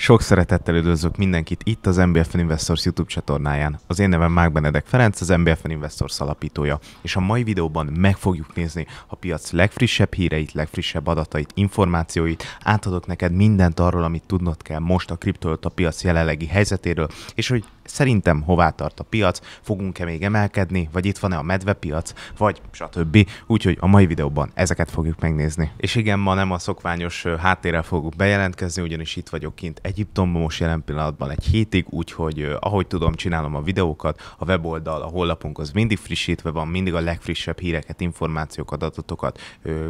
Sok szeretettel üdvözlök mindenkit itt az MBFN Investors YouTube csatornáján. Az én nevem Mák Benedek Ferenc, az MBFN Investors alapítója, és a mai videóban meg fogjuk nézni a piac legfrissebb híreit, legfrissebb adatait, információit, átadok neked mindent arról, amit tudnod kell most a kriptovaluta piac jelenlegi helyzetéről, és hogy szerintem hová tart a piac, fogunk-e még emelkedni, vagy itt van-e a medvepiac, vagy stb. Úgyhogy a mai videóban ezeket fogjuk megnézni. És igen, ma nem a szokványos háttérrel fogok bejelentkezni, ugyanis itt vagyok kint Egyiptomban most jelen pillanatban egy hétig, úgyhogy ahogy tudom, csinálom a videókat, a weboldal, a honlapunk az mindig frissítve van, mindig a legfrissebb híreket, információkat, adatokat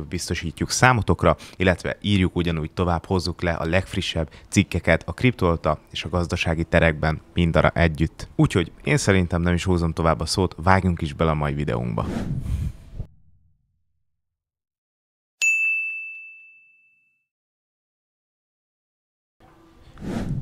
biztosítjuk számotokra, illetve írjuk ugyanúgy tovább, hozzuk le a legfrissebb cikkeket a kriptovaluta és a gazdasági terekben mindarra együtt. Úgyhogy én szerintem nem is húzom tovább a szót, vágjunk is bele a mai videónkba.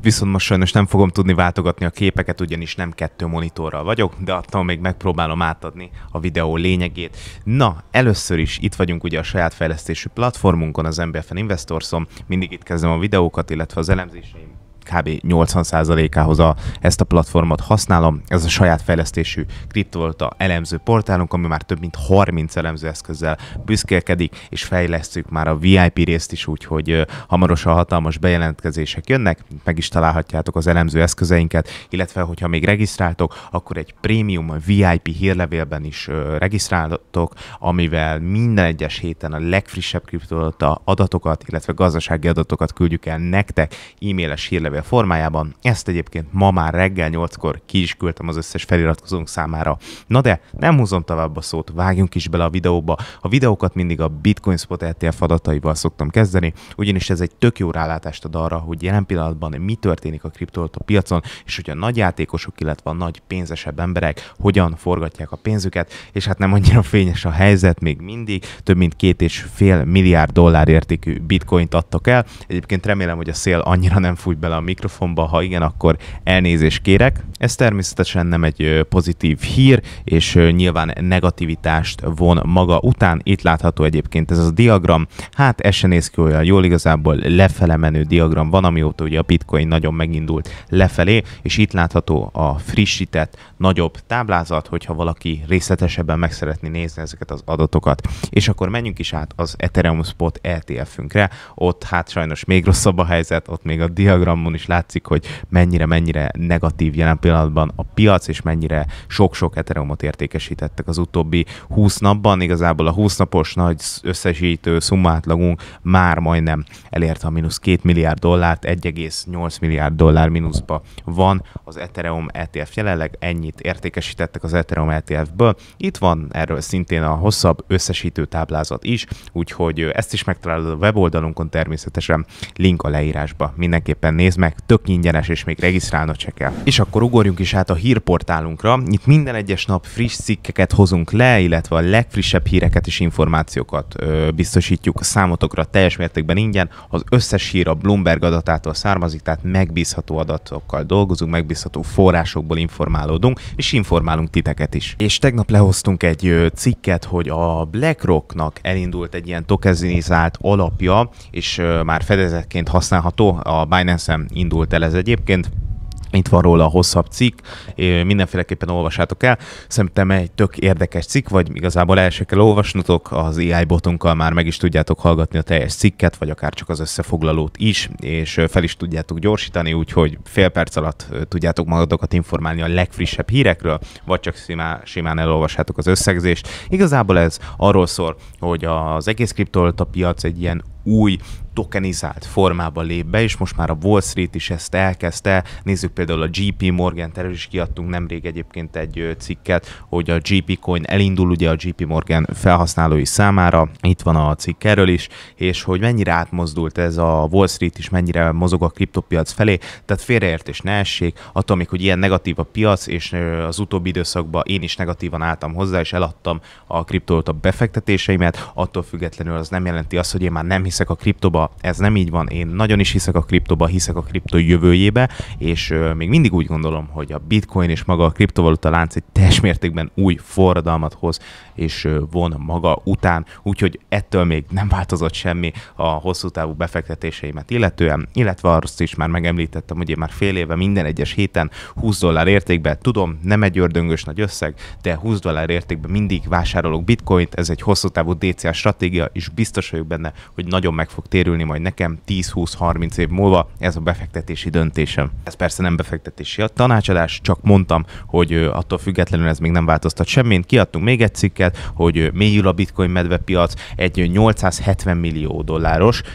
Viszont most sajnos nem fogom tudni váltogatni a képeket, ugyanis nem 2 monitorral vagyok, de attól még megpróbálom átadni a videó lényegét. Na, először is itt vagyunk ugye a saját fejlesztésű platformunkon, az MBFN Investorson. Mindig itt kezdem a videókat, illetve az elemzéseim kb. 80%-ához ezt a platformot használom. Ez a saját fejlesztésű kriptovaluta elemző portálunk, ami már több mint 30 elemzőeszközzel büszkélkedik, és fejlesztjük már a VIP részt is, úgyhogy hamarosan hatalmas bejelentkezések jönnek, meg is találhatjátok az elemző eszközeinket, illetve hogyha még regisztráltok, akkor egy prémium VIP hírlevélben is regisztráltok, amivel minden egyes héten a legfrissebb kriptovaluta adatokat, illetve gazdasági adatokat küldjük el nektek e-mailes hírlevél formájában. Ezt egyébként ma már reggel 8-kor ki is küldtem az összes feliratkozónk számára. Na de nem húzom tovább a szót, vágjunk is bele a videóba. A videókat mindig a Bitcoin Spot ETF adataival szoktam kezdeni, ugyanis ez egy tök jó rálátást ad arra, hogy jelen pillanatban mi történik a kriptovaluta piacon, és hogy a nagy játékosok, illetve a nagy pénzesebb emberek hogyan forgatják a pénzüket, és hát nem annyira fényes a helyzet még mindig, több mint $2,5 milliárd értékű bitcoint adtak el. Egyébként remélem, hogy a szél annyira nem fújt bele a mikrofonba, ha igen, akkor elnézést kérek. Ez természetesen nem egy pozitív hír, és nyilván negativitást von maga után. Itt látható egyébként ez a diagram. Hát ez se néz ki olyan jól, igazából lefele menő diagram van, amióta ugye a bitcoin nagyon megindult lefelé, és itt látható a frissített, nagyobb táblázat, hogyha valaki részletesebben meg szeretné nézni ezeket az adatokat. És akkor menjünk is át az Ethereum Spot ETF-ünkre. Ott hát sajnos még rosszabb a helyzet, ott még a diagramon is látszik, hogy mennyire negatív jelen pillanatban a piac, és mennyire sok-sok Ethereumot értékesítettek az utóbbi 20 napban. Igazából a 20 napos nagy összesítő szummátlagunk már majdnem elérte a -$2 milliárd, 1,8 milliárd dollár mínuszba van az Ethereum ETF. Jelenleg ennyit értékesítettek az Ethereum ETF-ből. Itt van erről szintén a hosszabb összesítő táblázat is, úgyhogy ezt is megtalálod a weboldalunkon, természetesen link a leírásba. Mindenképpen nézd meg, tök ingyenes, és még regisztrálnod se kell. És akkor ugorjunk is át a hírportálunkra. Itt minden egyes nap friss cikkeket hozunk le, illetve a legfrissebb híreket és információkat biztosítjuk számotokra teljes mértékben ingyen. Az összes hír a Bloomberg adatától származik, tehát megbízható adatokkal dolgozunk, megbízható forrásokból informálódunk, és informálunk titeket is. És tegnap lehoztunk egy cikket, hogy a BlackRocknak elindult egy ilyen tokenizált alapja, és már fedezetként használható, a Binance-en indult el ez egyébként. Itt van róla a hosszabb cikk, mindenféleképpen olvassátok el. Szerintem egy tök érdekes cikk, vagy igazából el se kell olvasnotok, az AI botunkkal már meg is tudjátok hallgatni a teljes cikket, vagy akár csak az összefoglalót is, és fel is tudjátok gyorsítani, úgyhogy fél perc alatt tudjátok magatokat informálni a legfrissebb hírekről, vagy csak simán elolvassátok az összegzést. Igazából ez arról szól, hogy az egész kriptovaluta piac egy ilyen új tokenizált formába lép be, és most már a Wall Street is ezt elkezdte. Nézzük például a JP Morgan-t, erről is kiadtunk nemrég egyébként egy cikket, hogy a JP Coin elindul ugye a JP Morgan felhasználói számára. Itt van a cikk erről is, és hogy mennyire átmozdult ez a Wall Street is, mennyire mozog a kriptopiac felé, tehát félreértés ne essék, attól még, hogy ilyen negatív a piac, és az utóbbi időszakban én is negatívan álltam hozzá, és eladtam a kriptovaluta befektetéseimet, attól függetlenül az nem jelenti azt, hogy én már nem hiszem hiszek a kriptoba, ez nem így van. Én nagyon is hiszek a kriptoba, hiszek a kripto jövőjébe, és még mindig úgy gondolom, hogy a bitcoin és maga a kriptovaluta lánc egy teljes mértékben új forradalmat hoz, és von maga után, úgyhogy ettől még nem változott semmi a hosszú távú befektetéseimet illetően, illetve azt is már megemlítettem, hogy én már fél éve minden egyes héten $20 értékben, tudom, nem egy ördöngös nagy összeg, de $20 értékben mindig vásárolok bitcoint, ez egy hosszú távú DCA stratégia, és biztos vagyok benne, hogy nagyon meg fog térülni majd nekem 10-20-30 év múlva ez a befektetési döntésem. Ez persze nem befektetési tanácsadás, csak mondtam, hogy attól függetlenül ez még nem változtat semmit. Kiadtunk még egy cikket, hogy mélyül a bitcoin medvepiac, egy $870 millió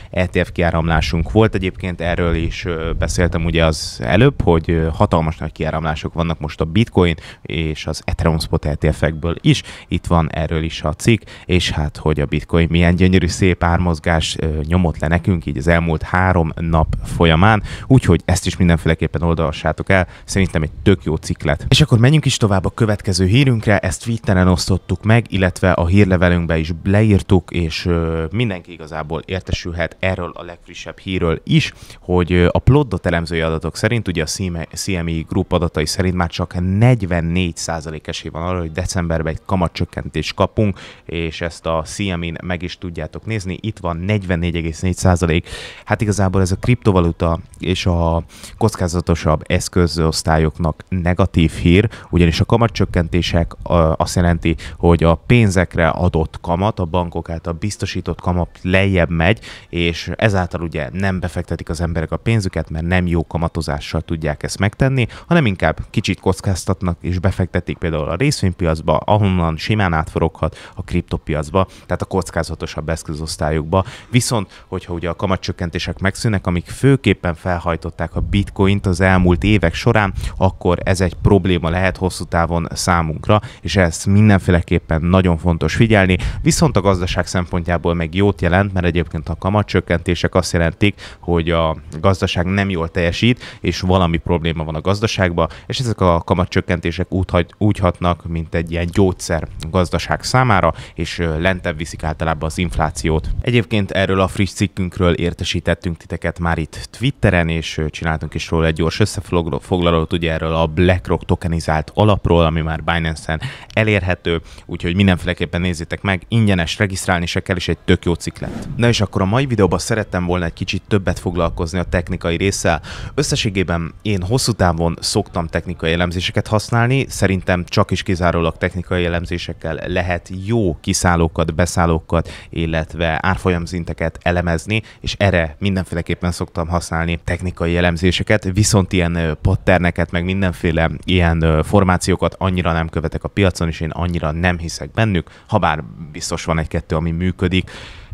ETF kiáramlásunk volt. Egyébként erről is beszéltem ugye az előbb, hogy hatalmas nagy kiáramlások vannak most a bitcoin és az Ethereum Spot ETF-ekből is. Itt van erről is a cikk, és hát, hogy a bitcoin milyen gyönyörű szép ármozgás nyomott le nekünk így az elmúlt 3 nap folyamán, úgyhogy ezt is mindenféleképpen olvassátok el, szerintem egy tök jó cikk lett. És akkor menjünk is tovább a következő hírünkre, ezt Twitteren osztottuk meg, illetve a hírlevelünkbe is leírtuk, és mindenki igazából értesülhet erről a legfrissebb hírről is, hogy a Ploddot elemzői adatok szerint, ugye a CME Group adatai szerint már csak 44% esély van arra, hogy decemberben egy kamatcsökkentést kapunk, és ezt a CME-n meg is tudjátok nézni, itt van 44,4%. Hát igazából ez a kriptovaluta és a kockázatosabb eszközosztályoknak negatív hír, ugyanis a kamatcsökkentések azt jelenti, hogy a pénzekre adott kamat, a bankok által biztosított kamat lejjebb megy, és ezáltal ugye nem befektetik az emberek a pénzüket, mert nem jó kamatozással tudják ezt megtenni, hanem inkább kicsit kockáztatnak és befektetik például a részvénypiacba, ahonnan simán átforoghat a kriptopiacba, tehát a kockázatosabb eszközosztályokba. Viszont, hogyha ugye a kamatcsökkentések megszűnnek, amik főképpen felhajtották a bitcoint az elmúlt évek során, akkor ez egy probléma lehet hosszú távon számunkra, és ez mindenféleképpen nagyon fontos figyelni. Viszont a gazdaság szempontjából meg jót jelent, mert egyébként a kamatcsökkentések azt jelentik, hogy a gazdaság nem jól teljesít, és valami probléma van a gazdaságban, és ezek a kamatcsökkentések úgy hatnak, mint egy ilyen gyógyszer a gazdaság számára, és lentebb viszik általában az inflációt. Egyébként erről a friss cikkünkről értesítettünk titeket már itt Twitteren, és csináltunk is róla egy gyors összefoglalót, ugye erről a BlackRock tokenizált alapról, ami már Binance-en elérhető, úgyhogy mindenféleképpen nézzétek meg, ingyenes, regisztrálni se kell, és egy tök jó cikk lett. Na és akkor a mai videóban szerettem volna egy kicsit többet foglalkozni a technikai résszel. Összességében én hosszú távon szoktam technikai elemzéseket használni, szerintem csak is kizárólag technikai elemzésekkel lehet jó kiszállókat, beszállókat, illetve árfolyamszinteket elemezni, és erre mindenféleképpen szoktam használni technikai elemzéseket, viszont ilyen patterneket, meg mindenféle ilyen formációkat annyira nem követek a piacon, és én annyira nem hiszek bennük, habár biztos van egy-kettő, ami működik.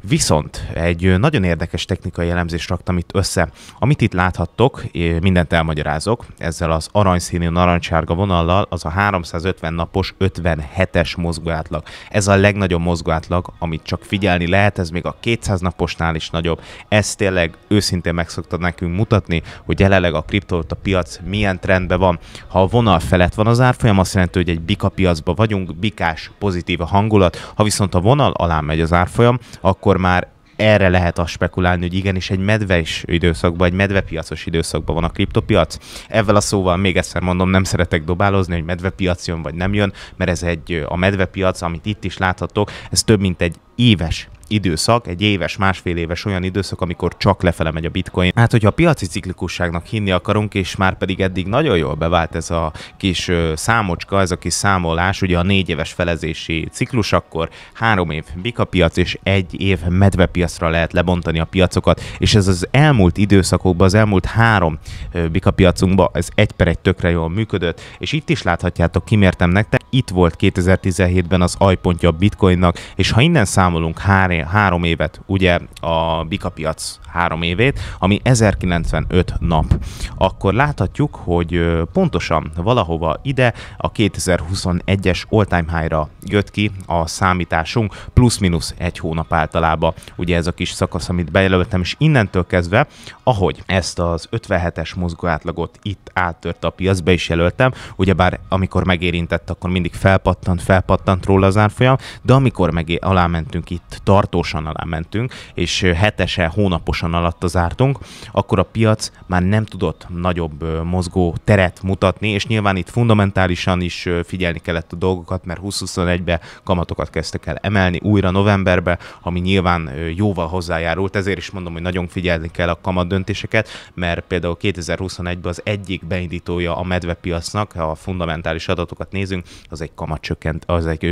Viszont egy nagyon érdekes technikai elemzést raktam itt össze. Amit itt láthattok, mindent elmagyarázok, ezzel az aranyszínű narancsárga vonallal, az a 350 napos 57-es mozgóátlag. Ez a legnagyobb mozgóátlag, amit csak figyelni lehet, ez még a 200 naposnál is nagyobb. Ez tényleg őszintén meg szokta nekünk mutatni, hogy jelenleg a kriptovaluta piac milyen trendben van. Ha a vonal felett van az árfolyam, azt jelenti, hogy egy bika piacban vagyunk, bikás, pozitív a hangulat. Ha viszont a vonal alá megy az árfolyam, akkor már erre lehet azt spekulálni, hogy igenis egy medves időszakban, egy medvepiacos időszakban van a kriptopiac. Ezzel a szóval még egyszer mondom, nem szeretek dobálozni, hogy medvepiac jön vagy nem jön, mert ez a medvepiac, amit itt is láthatok, ez több mint egy éves időszak, egy éves, másfél éves olyan időszak, amikor csak lefele megy a bitcoin. Hát, hogyha a piaci ciklikusságnak hinni akarunk, és már pedig eddig nagyon jól bevált ez a kis számocska, ez a kis számolás, ugye a 4 éves felezési ciklus, akkor 3 év bikapiac és 1 év medvepiacra lehet lebontani a piacokat, és ez az elmúlt időszakokban, az elmúlt 3 bikapiacunkban ez 1/1 tökre jól működött, és itt is láthatjátok, kimértem nektek, itt volt 2017-ben az aljpontja a bitcoinnak, és ha innen számolunk 3 évet, ugye a bikapiac 3 évét, ami 1095 nap, akkor láthatjuk, hogy pontosan valahova ide a 2021-es all-time high-ra jött ki a számításunk, plusz-minusz 1 hónap általában, ugye ez a kis szakasz, amit bejelöltem, és innentől kezdve, ahogy ezt az 57-es mozgóátlagot itt áttörte a piac, be is jelöltem, ugyebár amikor megérintett, akkor mindig felpattant róla az árfolyam, de amikor meg alámentünk, itt tartósan alámentünk, és hetesen, hónaposan alatt zártunk, akkor a piac már nem tudott nagyobb mozgó teret mutatni, és nyilván itt fundamentálisan is figyelni kellett a dolgokat, mert 2021-ben kamatokat kezdtek el emelni újra novemberbe, ami nyilván jóval hozzájárult, ezért is mondom, hogy nagyon figyelni kell a kamat döntéseket, mert például 2021-ben az egyik beindítója a medvepiacnak, ha a fundamentális adatokat nézünk, az egy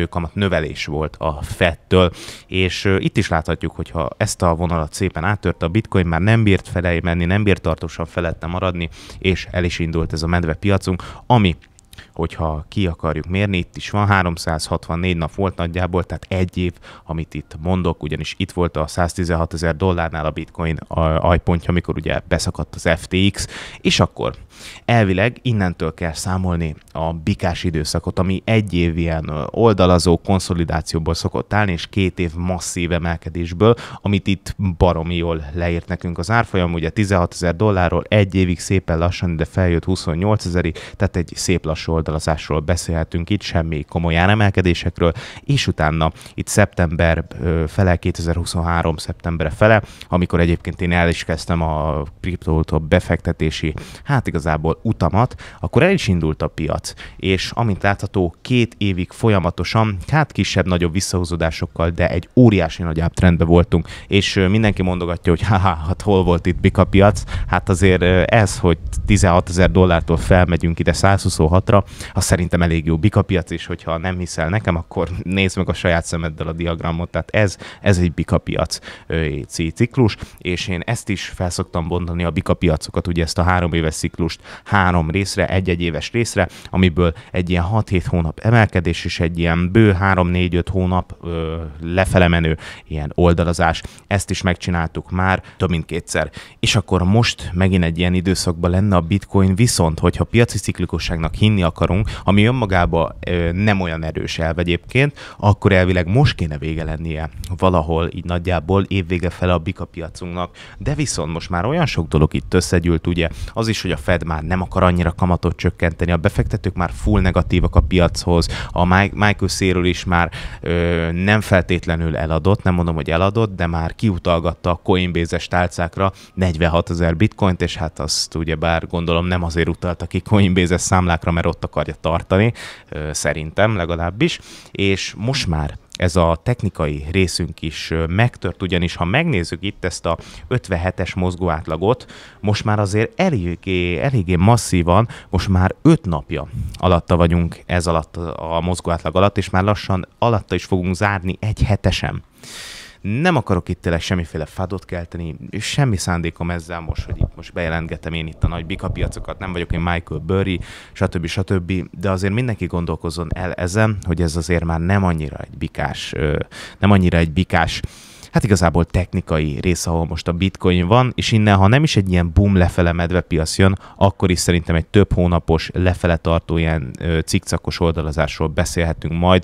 kamatnövelés volt a Fedtől, és itt is láthatjuk, hogyha ezt a vonalat szépen áttörte a bitcoin, már nem bírt felé menni, nem bírt tartósan felette maradni, és el is indult ez a medvepiacunk, ami, hogyha ki akarjuk mérni, itt is van 364 nap volt nagyjából, tehát egy év, amit itt mondok, ugyanis itt volt a $116,000 a bitcoin aljpontja, amikor ugye beszakadt az FTX, és akkor elvileg innentől kell számolni a bikás időszakot, ami egy év ilyen oldalazó konszolidációból szokott állni, és 2 év masszív emelkedésből, amit itt baromi jól leírt nekünk az árfolyam, ugye $16,000-ról egy évig szépen lassan, de feljött 28,000-ig, tehát egy szép lassú oldalazásról beszélhetünk itt, semmi komoly áremelkedésekről, és utána itt szeptember fele, 2023 szeptember fele, amikor egyébként én el is kezdtem a kriptótól befektetési, hát igazából utamat, akkor el is indult a piac, és amint látható, 2 évig folyamatosan, hát kisebb-nagyobb visszahúzódásokkal, de egy óriási nagy uptrendben voltunk, és mindenki mondogatja, hogy hát hol volt itt bika piac, hát azért ez, hogy $16,000-tól felmegyünk ide 126-ra, az szerintem elég jó bika piac, és hogyha nem hiszel nekem, akkor nézd meg a saját szemeddel a diagramot, tehát ez egy bika piac ciklus, és én ezt is felszoktam bontani a bika piacokat, ugye ezt a 3 éves ciklust 3 részre, egy éves részre, amiből egy ilyen 6-7 hónap emelkedés, és egy ilyen bő 3-4-5 hónap lefele menő ilyen oldalazás. Ezt is megcsináltuk már több mint 2-szer. És akkor most megint egy ilyen időszakban lenne a bitcoin, viszont hogyha piaci ciklikusságnak hinni akarunk, ami önmagában nem olyan erős elv egyébként, akkor elvileg most kéne vége lennie valahol így nagyjából évvége fele a bika piacunknak, de viszont most már olyan sok dolog itt összegyűlt, ugye az is, hogy a Fed már nem akar annyira kamatot csökkenteni, a befektetők már full negatívak a piachoz, a Michael Saylor is már nem feltétlenül eladott, nem mondom, hogy eladott, de már kiutalgatta a Coinbase-es tálcákra 46,000 bitcoint, és hát azt ugyebár gondolom nem azért utalta ki Coinbase-es számlákra, mert ott akarja tartani, szerintem legalábbis, és most már ez a technikai részünk is megtört, ugyanis ha megnézzük itt ezt a 57-es mozgóátlagot, most már azért eléggé masszívan, most már 5 napja alatta vagyunk ez alatt a mozgóátlag alatt, és már lassan alatta is fogunk zárni egy hetesen. Nem akarok itt tényleg semmiféle fádot kelteni, semmi szándékom ezzel most, hogy itt most bejelentgetem én itt a nagy bika piacokat, nem vagyok én Michael Burry, stb. De azért mindenki gondolkozzon el ezen, hogy ez azért már nem annyira egy bikás, hát igazából technikai rész, ahol most a bitcoin van, és innen, ha nem is egy ilyen boom lefele medvepiac jön, akkor is szerintem egy több hónapos lefele tartó ilyen cikcakos oldalazásról beszélhetünk majd.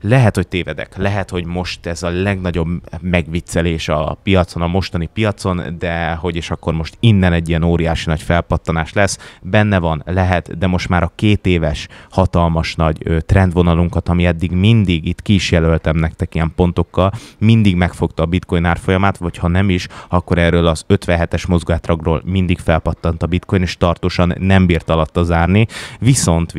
Lehet, hogy tévedek, lehet, hogy most ez a legnagyobb megviccelés a piacon, a mostani piacon, de hogy és akkor most innen egy ilyen óriási nagy felpattanás lesz. Benne van, lehet, de most már a 2 éves hatalmas nagy trendvonalunkat, ami eddig mindig, itt ki is jelöltem nektek ilyen pontokkal, mindig megfogta a bitcoin árfolyamát, vagy ha nem is, akkor erről az 57-es mozgátragról mindig felpattant a bitcoin, és tartósan nem bírt alatta zárni. Viszont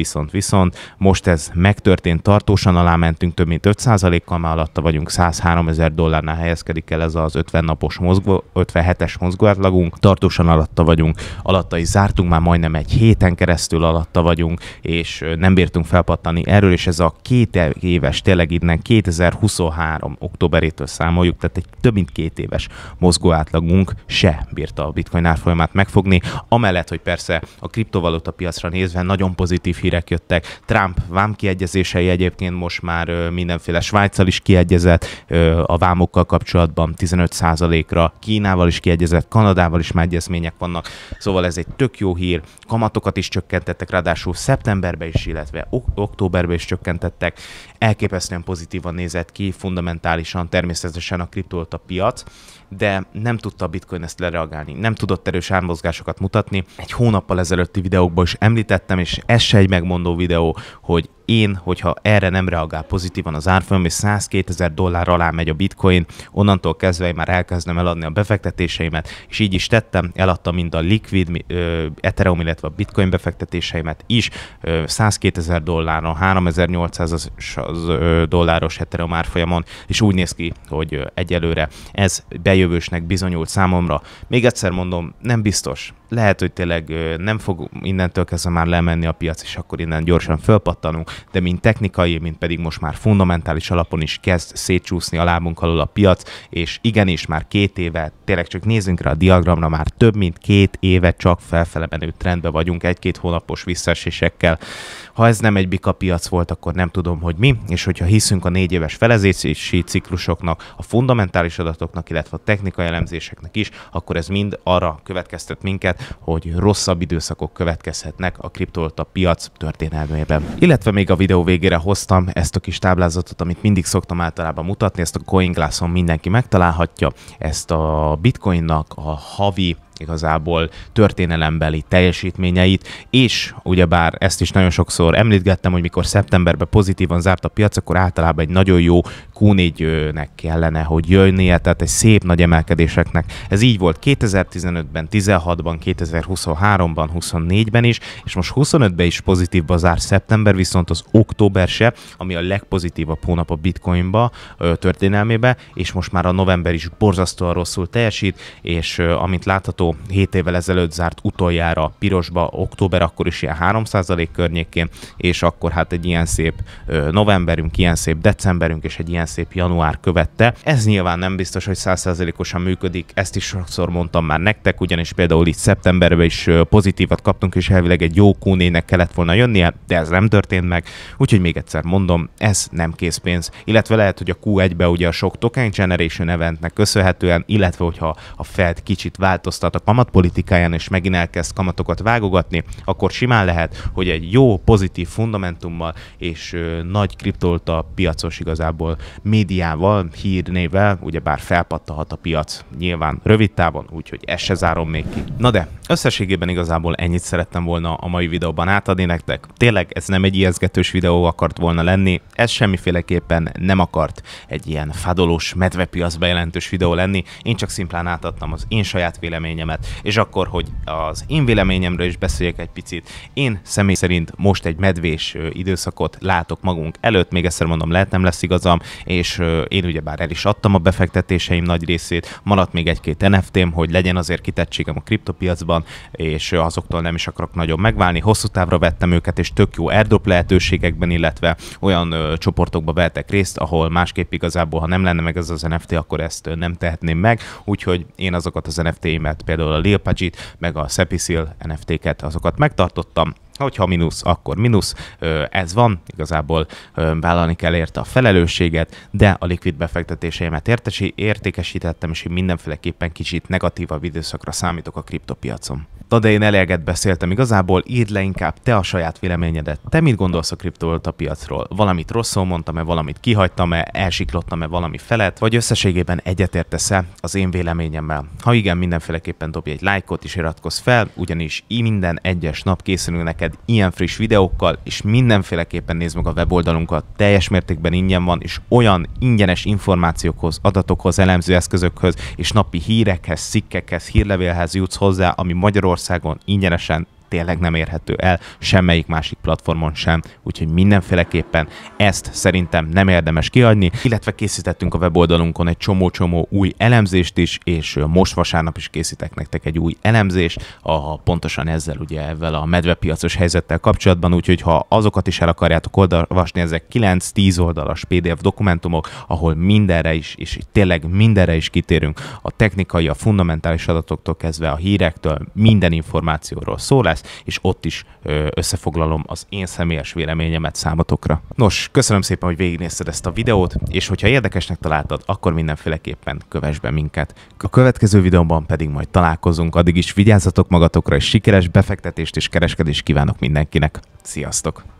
most ez megtörtént, tartósan alámentünk, több mint 5%-kal már alatta vagyunk, $103,000 helyezkedik el ez az 57-es mozgóátlagunk, tartósan alatta vagyunk, alatta is zártunk, már majdnem egy héten keresztül alatta vagyunk, és nem bírtunk felpattani erről, és ez a 2 éves, tényleg innen 2023 októberétől számoljuk, tehát egy több mint 2 éves mozgóátlagunk se bírta a bitcoin árfolyamát megfogni, amellett, hogy persze a kriptovaluta piacra nézve nagyon pozitív hírek jöttek, Trump vámkiegyezései egyébként most már mindenféle Svájccal is kiegyezett, a vámokkal kapcsolatban 15%-ra, Kínával is kiegyezett, Kanadával is már egyezmények vannak, szóval ez egy tök jó hír, kamatokat is csökkentettek, ráadásul szeptemberben is, illetve októberben is csökkentettek, elképesztően pozitívan nézett ki, fundamentálisan természetesen a kriptovaluta piac, de nem tudta a Bitcoin ezt lereagálni, nem tudott erős ármozgásokat mutatni. Egy hónappal ezelőtti videókban is említettem, és ez se egy megmondó videó, hogy hogyha erre nem reagál pozitívan az árfolyam, és $102,000 alá megy a Bitcoin, onnantól kezdve én már elkezdem eladni a befektetéseimet, és így is tettem, eladtam mind a Liquid, Ethereum, illetve a Bitcoin befektetéseimet is, $102,000, $3,800 Ethereum árfolyamon, és úgy néz ki, hogy egyelőre ez bejövősnek bizonyult számomra. Még egyszer mondom, nem biztos. Lehet, hogy tényleg nem fog innentől kezdve már lemenni a piac, és akkor innen gyorsan fölpattanunk, de mind technikai, mind pedig most már fundamentális alapon is kezd szétcsúszni a lábunk alól a piac, és igenis már 2 éve, tényleg csak nézzünk rá a diagramra, már több mint 2 éve csak felfele menő trendben vagyunk, 1-2 hónapos visszaesésekkel. Ha ez nem egy bika piac volt, akkor nem tudom, hogy mi, és hogyha hiszünk a 4 éves felezési ciklusoknak, a fundamentális adatoknak, illetve a technikai elemzéseknek is, akkor ez mind arra következtet minket, hogy rosszabb időszakok következhetnek a kriptovaluta piac történelmében. Illetve még a videó végére hoztam ezt a kis táblázatot, amit mindig szoktam általában mutatni, ezt a CoinGlass-on mindenki megtalálhatja, ezt a Bitcoinnak a havi igazából történelembeli teljesítményeit, és ugyebár ezt is nagyon sokszor említgettem, hogy mikor szeptemberben pozitívan zárt a piac, akkor általában egy nagyon jó Q4-nek kellene, hogy jönnie, tehát egy szép nagy emelkedéseknek. Ez így volt 2015-ben, 16-ban, 2023-ban, 24-ben is, és most 25-ben is pozitívba zárt szeptember, viszont az október se, ami a legpozitívabb hónap a Bitcoinba történelmébe, és most már a november is borzasztóan rosszul teljesít, és amint látható, 7 évvel ezelőtt zárt utoljára pirosba, október akkor is ilyen 3% környékén, és akkor hát egy ilyen szép novemberünk, ilyen szép decemberünk és egy ilyen szép január követte. Ez nyilván nem biztos, hogy 100%-osan működik, ezt is sokszor mondtam már nektek, ugyanis például itt szeptemberben is pozitívat kaptunk, és elvileg egy jó Q4-nek kellett volna jönnie, de ez nem történt meg, úgyhogy még egyszer mondom, ez nem készpénz, illetve lehet, hogy a Q1-be ugye a sok token generation eventnek köszönhetően, illetve hogyha a Fed kicsit változtat a kamatpolitikáján, és megint elkezd kamatokat vágogatni, akkor simán lehet, hogy egy jó, pozitív fundamentummal és nagy kriptovaluta piacos igazából médiával, hírnével, ugyebár felpattalhat a piac nyilván rövid távon, úgyhogy ezt se zárom még ki. Na de, összességében igazából ennyit szerettem volna a mai videóban átadni nektek. Tényleg ez nem egy ijesztgetős videó akart volna lenni, ez semmiféleképpen nem akart egy ilyen fadolós medvepiac bejelentős videó lenni, én csak szimplán átadtam az én saját véleményemet, és akkor, hogy az én véleményemről is beszéljek egy picit, én személy szerint most egy medvés időszakot látok magunk előtt, még egyszer mondom, lehet nem lesz igazam, és én ugyebár el is adtam a befektetéseim nagy részét, maradt még 1-2 NFT-m, hogy legyen azért kitettségem a kriptopiacban, és azoktól nem is akarok nagyon megválni, hosszú távra vettem őket, és tök jó airdrop lehetőségekben, illetve olyan csoportokba vettek részt, ahol másképp igazából, ha nem lenne meg ez az NFT, akkor ezt nem tehetném meg, úgyhogy én azokat az NFT-imet, például a Lil Pudgy-t, meg a Sepisil NFT-ket, azokat megtartottam. Hogyha mínusz, akkor mínusz, ez van, igazából vállalni kell érte a felelősséget, de a likvid befektetéseimet értékesítettem, és én mindenféleképpen kicsit negatívabb időszakra számítok a kriptopiacon. Na de én eleget beszéltem igazából, írd le inkább te a saját véleményedet. Te mit gondolsz a kriptovaluta piacról? Valamit rosszul mondtam-e, valamit kihagytam-e, elsiklottam-e valami felett, vagy összességében egyetértesz-e az én véleményemmel? Ha igen, mindenféleképpen dobj egy lájkot és iratkozz fel, ugyanis minden egyes nap készülünk neked ilyen friss videókkal, és mindenféleképpen nézd meg a weboldalunkat, teljes mértékben ingyen van, és olyan ingyenes információkhoz, adatokhoz, elemző eszközökhöz, és napi hírekhez, cikkekhez, hírlevélhez jutsz hozzá, ami Magyarországon ingyenesen tényleg nem érhető el semmelyik másik platformon sem, úgyhogy mindenféleképpen ezt szerintem nem érdemes kihagyni, illetve készítettünk a weboldalunkon egy csomó-csomó új elemzést is, és most vasárnap is készítek nektek egy új elemzést, pontosan ezzel a medvepiacos helyzettel kapcsolatban, úgyhogy ha azokat is el akarjátok olvasni, ezek 9-10 oldalas PDF dokumentumok, ahol mindenre is, és tényleg mindenre is kitérünk, a technikai, a fundamentális adatoktól kezdve a hírektől, minden információról szól lesz, és ott is összefoglalom az én személyes véleményemet számotokra. Nos, köszönöm szépen, hogy végignézted ezt a videót, és hogyha érdekesnek találtad, akkor mindenféleképpen kövess be minket. A következő videóban pedig majd találkozunk, addig is vigyázzatok magatokra, és sikeres befektetést és kereskedést kívánok mindenkinek. Sziasztok!